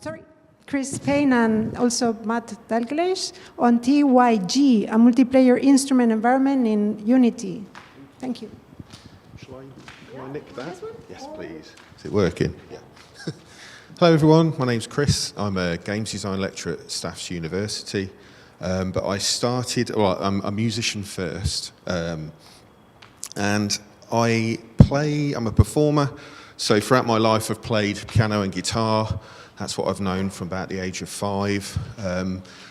Sorry, Chris Payne and also Matt Dalgleish on TYG, a multiplayer instrument environment in Unity. Thank you. Can I nick that? Yes, please. Is it working? Yeah. Hello, everyone. My name's Chris. I'm a games design lecturer at Staffs University. But I started, well, I'm a musician first. And I'm a performer. So throughout my life, I've played piano and guitar. That's what I've known from about the age of 5.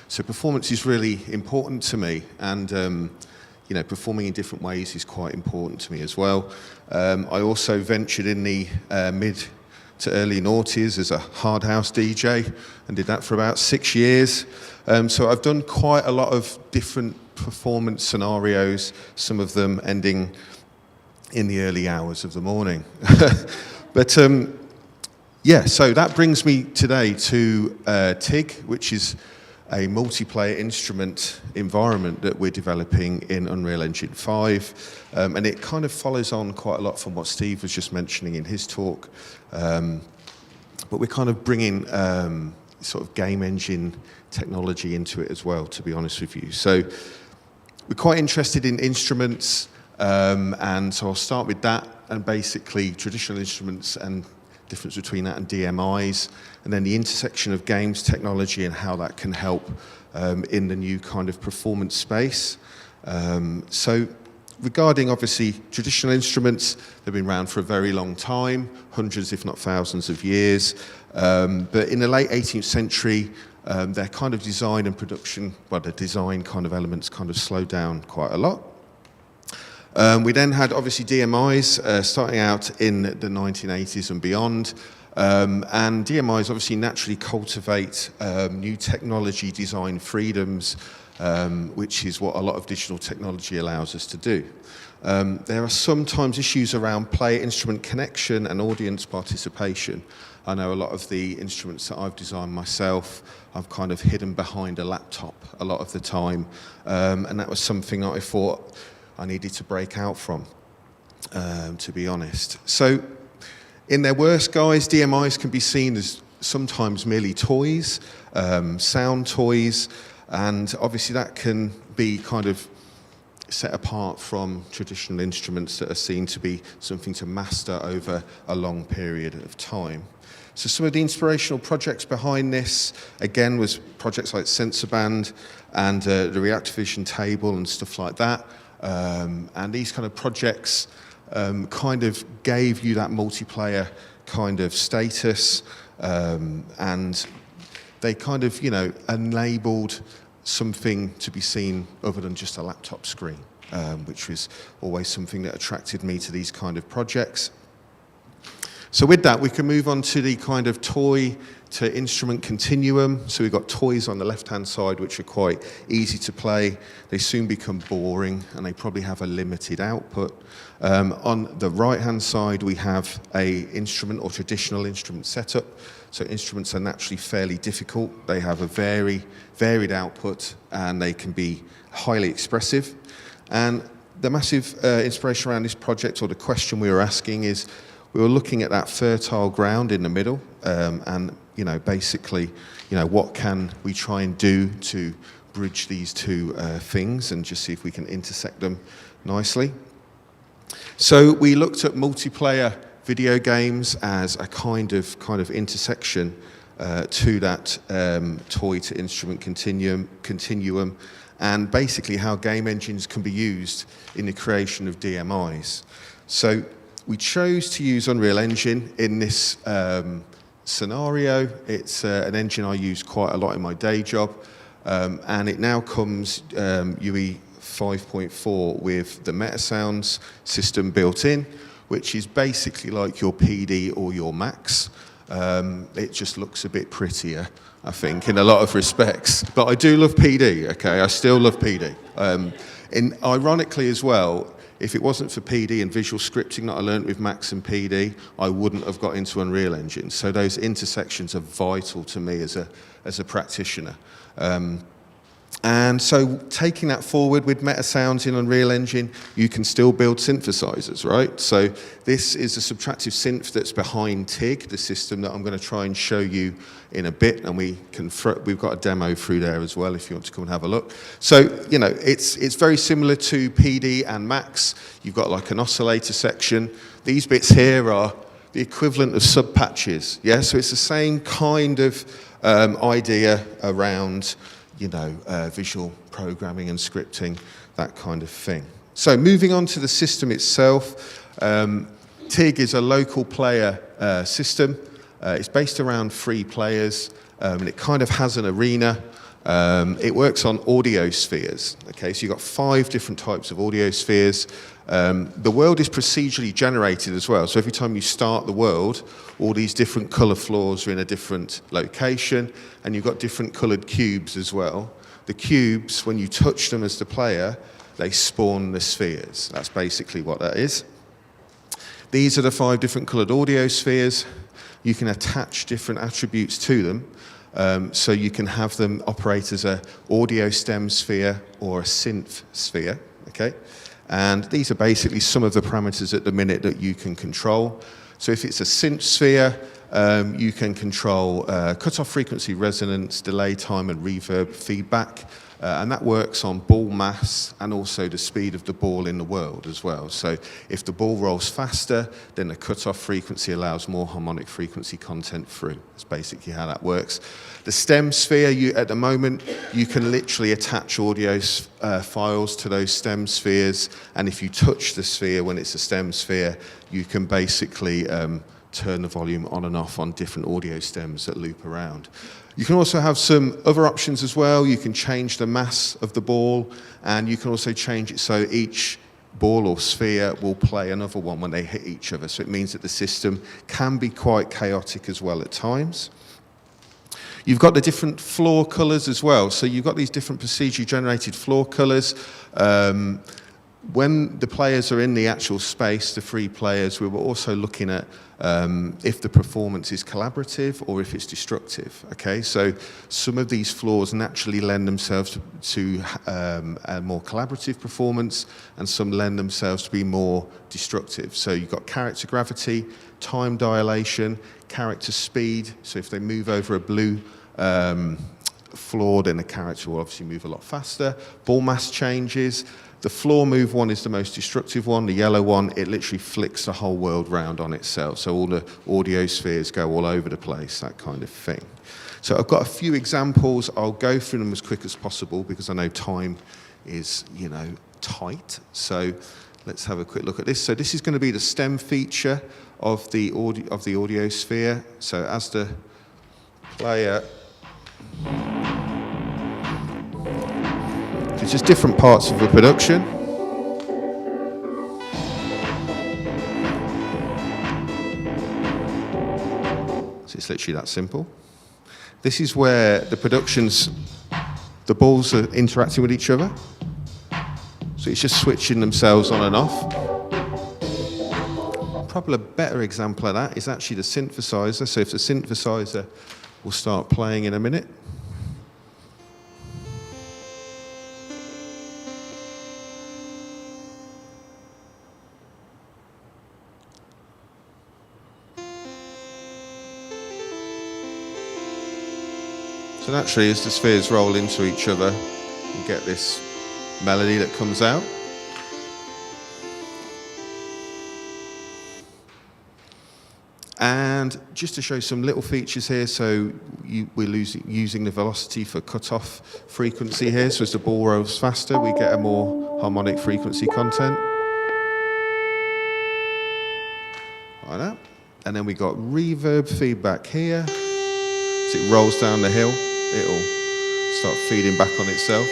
So performance is really important to me. And, you know, performing in different ways is quite important to me as well. I also ventured in the mid to early noughties as a hard house DJ and did that for about 6 years. So I've done quite a lot of different performance scenarios, some of them ending in the early hours of the morning. But yeah, so that brings me today to TYG, which is a multiplayer instrument environment that we're developing in Unreal Engine 5. And it kind of follows on quite a lot from what Steve was just mentioning in his talk. But we're kind of bringing sort of game engine technology into it as well, to be honest with you. So we're quite interested in instruments, and so I'll start with that, and basically traditional instruments and difference between that and DMIs, and then the intersection of games technology and how that can help in the new kind of performance space. So regarding, obviously, traditional instruments, they've been around for a very long time, hundreds if not thousands of years. But in the late 18th century, their kind of design and production, well, the design kind of elements kind of slowed down quite a lot. We then had, obviously, DMIs starting out in the 1980s and beyond. And DMIs obviously naturally cultivate new technology design freedoms, which is what a lot of digital technology allows us to do. There are sometimes issues around player instrument connection and audience participation. I know a lot of the instruments that I've designed myself, I've kind of hidden behind a laptop a lot of the time. And that was something that I thought I needed to break out from, to be honest. So in their worst guise, DMIs can be seen as sometimes merely toys, sound toys, and obviously that can be kind of set apart from traditional instruments that are seen to be something to master over a long period of time. So some of the inspirational projects behind this, again, was projects like SensorBand and the Reactivision table and stuff like that. And these kind of projects kind of gave you that multiplayer kind of status, and they kind of, you know, enabled something to be seen other than just a laptop screen, which was always something that attracted me to these kind of projects. So with that, we can move on to the kind of toy to instrument continuum. So we've got toys on the left-hand side, which are quite easy to play. They soon become boring, and they probably have a limited output. On the right-hand side, we have a instrument or traditional instrument setup. So instruments are naturally fairly difficult. They have a very varied output, and they can be highly expressive. And the massive inspiration around this project, or the question we were asking, is we were looking at that fertile ground in the middle, and, you know, basically, you know, what can we try and do to bridge these two things and just see if we can intersect them nicely. So we looked at multiplayer video games as a kind of intersection to that toy to instrument continuum, and basically how game engines can be used in the creation of DMIs. So we chose to use Unreal Engine in this scenario. It's an engine I use quite a lot in my day job, and it now comes UE 5.4 with the MetaSounds system built in, which is basically like your PD or your Max. It just looks a bit prettier, I think, in a lot of respects. But I do love PD, okay? I still love PD. And ironically as well, if it wasn't for PD and visual scripting that I learned with Max and PD, I wouldn't have got into Unreal Engine. So those intersections are vital to me as a practitioner. And so taking that forward with meta sounds in Unreal Engine, you can still build synthesizers, right? So this is a subtractive synth that's behind TYG, the system that I'm going to try and show you in a bit, and we've got a demo through there as well if you want to come and have a look. So, you know, it's very similar to PD and Max. You've got like an oscillator section. These bits here are the equivalent of sub-patches, yeah? So it's the same kind of idea around, you know, visual programming and scripting, that kind of thing. So moving on to the system itself, TYG is a local player system. It's based around 3 players, and it kind of has an arena. It works on audio spheres. Okay, so you've got 5 different types of audio spheres. The world is procedurally generated as well. So every time you start the world, all these different color floors are in a different location, and you've got different colored cubes as well. The cubes, when you touch them as the player, they spawn the spheres. That's basically what that is. These are the 5 different colored audio spheres. You can attach different attributes to them. So you can have them operate as an audio stem sphere or a synth sphere, okay? And these are basically some of the parameters at the minute that you can control. So if it's a synth sphere, you can control cutoff frequency, resonance, delay time, and reverb feedback. And that works on ball mass and also the speed of the ball in the world as well. So if the ball rolls faster, then the cutoff frequency allows more harmonic frequency content through. That's basically how that works. The stem sphere, at the moment, you can literally attach audio files to those stem spheres. And if you touch the sphere when it's a stem sphere, you can basically turn the volume on and off on different audio stems that loop around. You can also have some other options as well. You can change the mass of the ball, and you can also change it so each ball or sphere will play another one when they hit each other. So it means that the system can be quite chaotic as well at times. You've got the different floor colors as well. So you've got these different procedurally generated floor colors. When the players are in the actual space, the 3 players, we were also looking at if the performance is collaborative or if it's destructive, okay? So some of these floors naturally lend themselves to a more collaborative performance, and some lend themselves to be more destructive. So you've got character gravity, time dilation, character speed. So if they move over a blue floor, then the character will obviously move a lot faster. Ball mass changes. The floor move one is the most destructive one. The yellow one, it literally flicks the whole world round on itself. So all the audio spheres go all over the place, that kind of thing. So I've got a few examples. I'll go through them as quick as possible because I know time is, you know, tight. So let's have a quick look at this. So this is going to be the stem feature of the audio sphere. So as the player, it's just different parts of the production. So it's literally that simple. This is where the balls are interacting with each other. So it's just switching themselves on and off. Probably a better example of that is actually the synthesizer. So if the synthesizer will start playing in a minute. So naturally, as the spheres roll into each other, you get this melody that comes out. And just to show some little features here, so we're using the velocity for cutoff frequency here. So as the ball rolls faster, we get a more harmonic frequency content. Like that. And then we got reverb feedback here. As it rolls down the hill, it'll start feeding back on itself.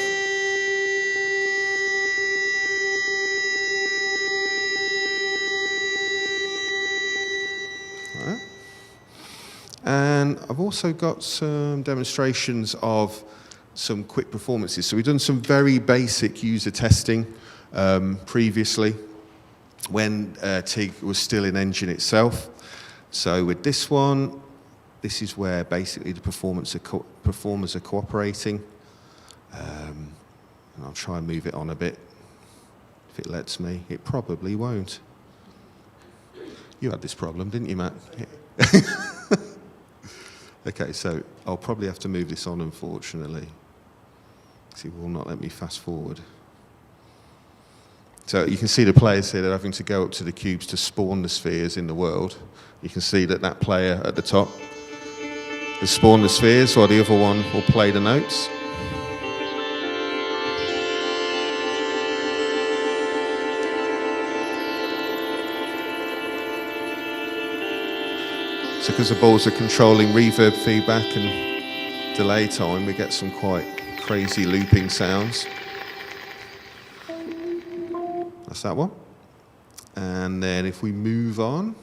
And I've also got some demonstrations of some quick performances. So we've done some very basic user testing previously when TYG was still in Engine itself. So with this one, this is where basically the performers are cooperating. And I'll try and move it on a bit. If it lets me, it probably won't. You had this problem, didn't you, Matt? Okay, so I'll probably have to move this on, unfortunately. See, it will not let me fast forward. So you can see the players here, they're having to go up to the cubes to spawn the spheres in the world. You can see that that player at the top has spawned the spheres, while the other one will play the notes. So because the balls are controlling reverb feedback and delay time, we get some quite crazy looping sounds. That's that one. And then if we move on,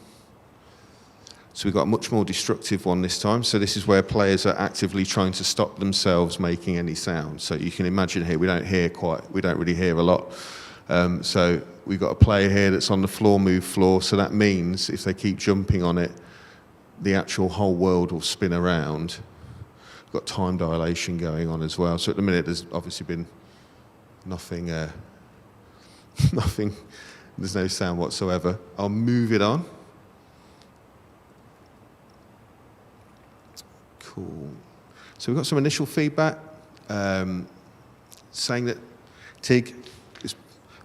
so we've got a much more destructive one this time. So this is where players are actively trying to stop themselves making any sound. So you can imagine here, we don't really hear a lot. So we've got a player here that's on the floor, move floor. So that means if they keep jumping on it, the actual whole world will spin around. We've got time dilation going on as well. So at the minute, there's obviously been nothing, there's no sound whatsoever. I'll move it on. Cool. So we've got some initial feedback saying that TYG is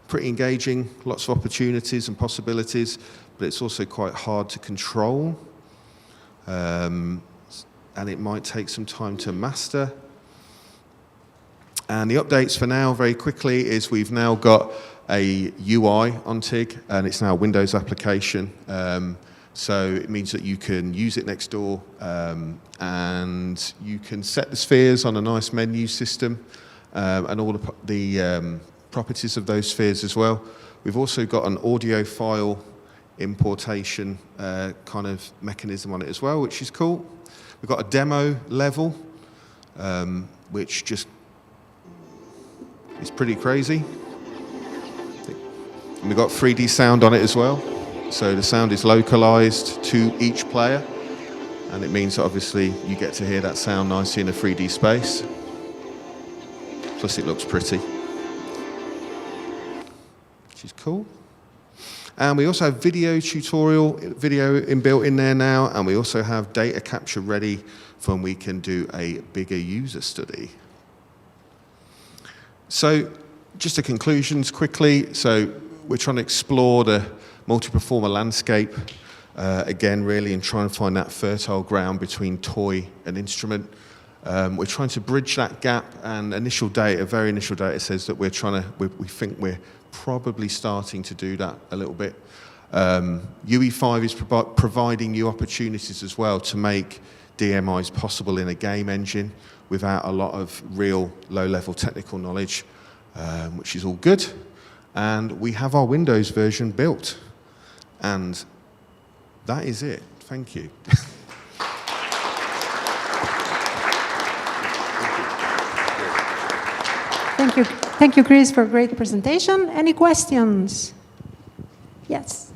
pretty engaging, lots of opportunities and possibilities, but it's also quite hard to control. And it might take some time to master. And the updates for now, very quickly, is we've now got a UI on TYG, and it's now a Windows application. So it means that you can use it next door, and you can set the spheres on a nice menu system, and all the properties of those spheres as well. We've also got an audio file importation kind of mechanism on it as well, which is cool. We've got a demo level, which just is pretty crazy. And we've got 3D sound on it as well. So the sound is localized to each player, and it means that obviously you get to hear that sound nicely in a 3D space. Plus it looks pretty, which is cool. And we also have video inbuilt in there now, and we also have data capture ready for when we can do a bigger user study. So just the conclusions quickly. So we're trying to explore the multi-performer landscape again, really, and try and find that fertile ground between toy and instrument. We're trying to bridge that gap, and initial data, very initial data, says that we think we're probably starting to do that a little bit. UE5 is providing new opportunities as well to make DMIs possible in a game engine without a lot of real low-level technical knowledge, which is all good. And we have our Windows version built. And that is it. Thank you. Thank you. Thank you, Chris, for a great presentation. Any questions? Yes.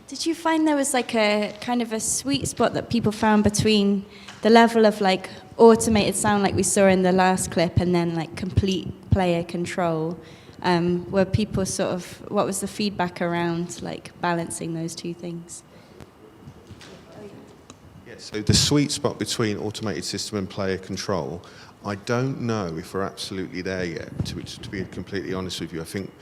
Did you find there was like a kind of a sweet spot that people found between the level of like automated sound like we saw in the last clip and then like complete player control? Were people sort of, what was the feedback around like balancing those two things? So the sweet spot between automated system and player control, I don't know if we're absolutely there yet, to be completely honest with you. I think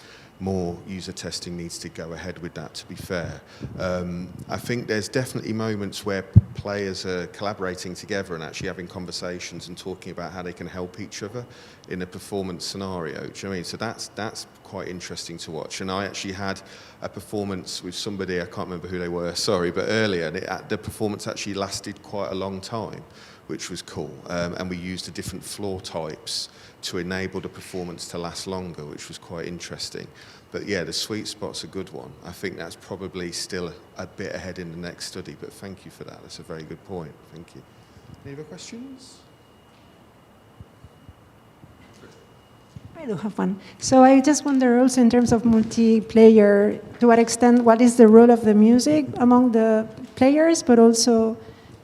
more user testing needs to go ahead with that, to be fair. I think there's definitely moments where players are collaborating together and actually having conversations and talking about how they can help each other in a performance scenario. Do you know what I mean? So that's quite interesting to watch. And I actually had a performance with somebody, I can't remember who they were, sorry, but earlier, and the performance actually lasted quite a long time, which was cool. And we used the different floor types to enable the performance to last longer, which was quite interesting. But yeah, the sweet spot's a good one. I think that's probably still a bit ahead in the next study, but thank you for that. That's a very good point. Thank you. Any other questions? I do have one. So I just wonder also in terms of multiplayer, to what extent, what is the role of the music among the players, but also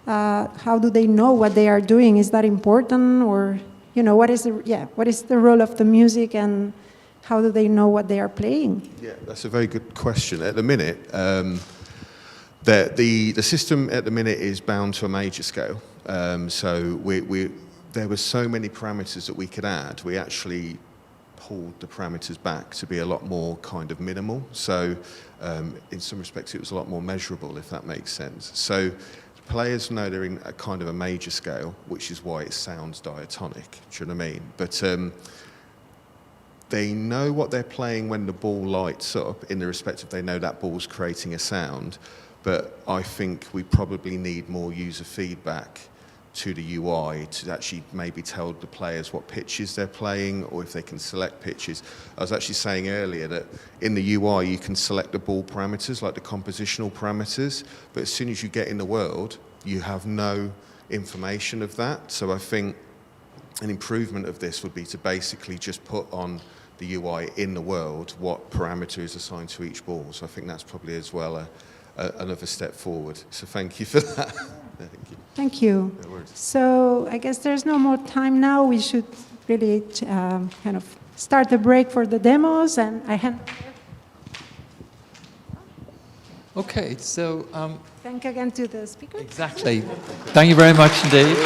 How do they know what they are doing? Is that important? Or, you know, what is the role of the music, and how do they know what they are playing? Yeah, that's a very good question. At the minute, the system at the minute is bound to a major scale. So there were so many parameters that we could add. We actually pulled the parameters back to be a lot more kind of minimal. So in some respects, it was a lot more measurable, if that makes sense. So players know they're in a kind of a major scale, which is why it sounds diatonic. Do you know what I mean? But they know what they're playing when the ball lights up, in the respect of they know that ball's creating a sound. But I think we probably need more user feedback to the UI to actually maybe tell the players what pitches they're playing, or if they can select pitches. I was actually saying earlier that in the UI you can select the ball parameters, like the compositional parameters, but as soon as you get in the world, you have no information of that. So I think an improvement of this would be to basically just put on the UI in the world what parameter is assigned to each ball. So I think that's probably as well another step forward. So thank you for that. Thank you. Thank you. No worries. So I guess there's no more time now. We should really kind of start the break for the demos, and I hand. Okay, so Thank again to the speakers. exactly. Thank you very much indeed.